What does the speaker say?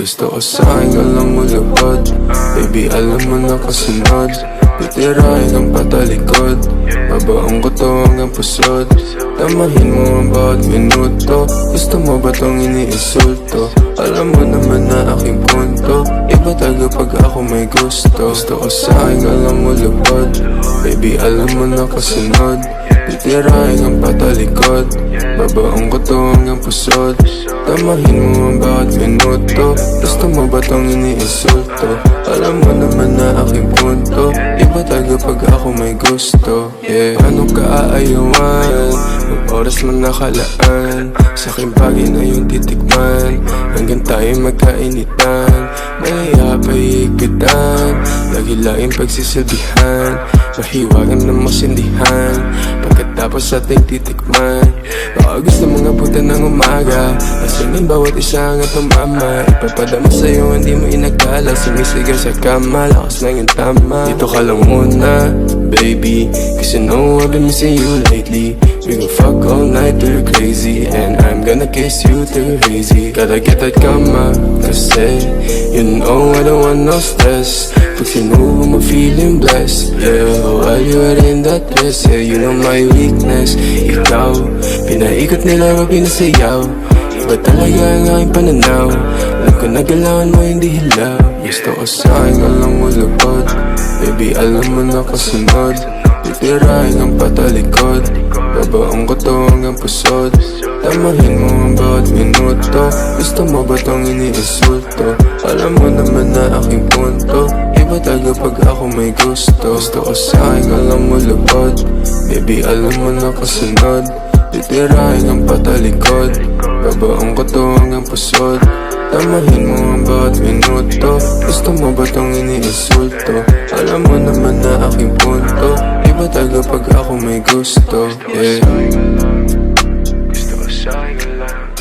Gusto ko sa'kin ka lang mulupad. Baby, alam mo na kasunod. Titirahin ang patalikod. Babaong ko to hanggang pusod. Tamahin mo ang bawat minuto. Gusto mo ba tong iniinsulto? Alam mo naman na aking punto. Iba taga pag ako may gusto. Gusto ko sa'kin ka lang mulupad. Baby, alam mo na kasunod. Titirahin ang patalikod. Babaong ko to hanggang pusod. Tamahin mo ang bawat minuto. Gusto mo ba tong iniinsulto? Alam mo naman na aking punto. Iba taga pag ako may gusto. Yeah. Paano ka aayawan? Ang oras mo nakalaan. Sa aking bagay na yung titikman. Hanggang tayo magkainitan. Mahiya pa higpitan. Lagi laging pagsisilbihan. Mahiwagan na masindihan. Pagkatapos ating titikman. Baka gusto mo nga puta ng umaga. Masingin bawat isa nga tumama. Ipapadama sa'yo hindi mo inagkala. Sumisigaw sa kama, lakas na yung tama. Dito ka lang muna, baby. Cause you know I've been missing you lately. We gon' fuck all night till you're crazy. And I'm gonna kiss you till you're hazy. Gotta get that kama, kasi you know I don't want no stress. Pag sinubo mo feeling blessed. Yeah, while you are in that dress. Yeah, you know my weakness. Ikaw, pinaikot nila o pinasayaw. Iba talaga ang aking pananaw. Alam ko na galawan mo hindi hilaw. Gusto ko sa'kin alam mo lupad. Baby, alam mo na kasunod. Titirahin ang patalikod. Babaong ko to hanggang pusod. Tamahin mo ang bawat minuto. Gusto mo ba tong iniinsulto? Alam mo naman na aking punto. Iba taga pag ako may gusto. Gusto ko sa'kin alam mo lupad. Baby, alam mo na kasunod. Titirahin ang patalikod. Babaong ko to hanggang pusod. Tamahin mo ang bawat minuto. Gusto mo ba tong iniinsulto? Alam mo naman na aking punto. Iba taga pag ako may gusto. Yeah.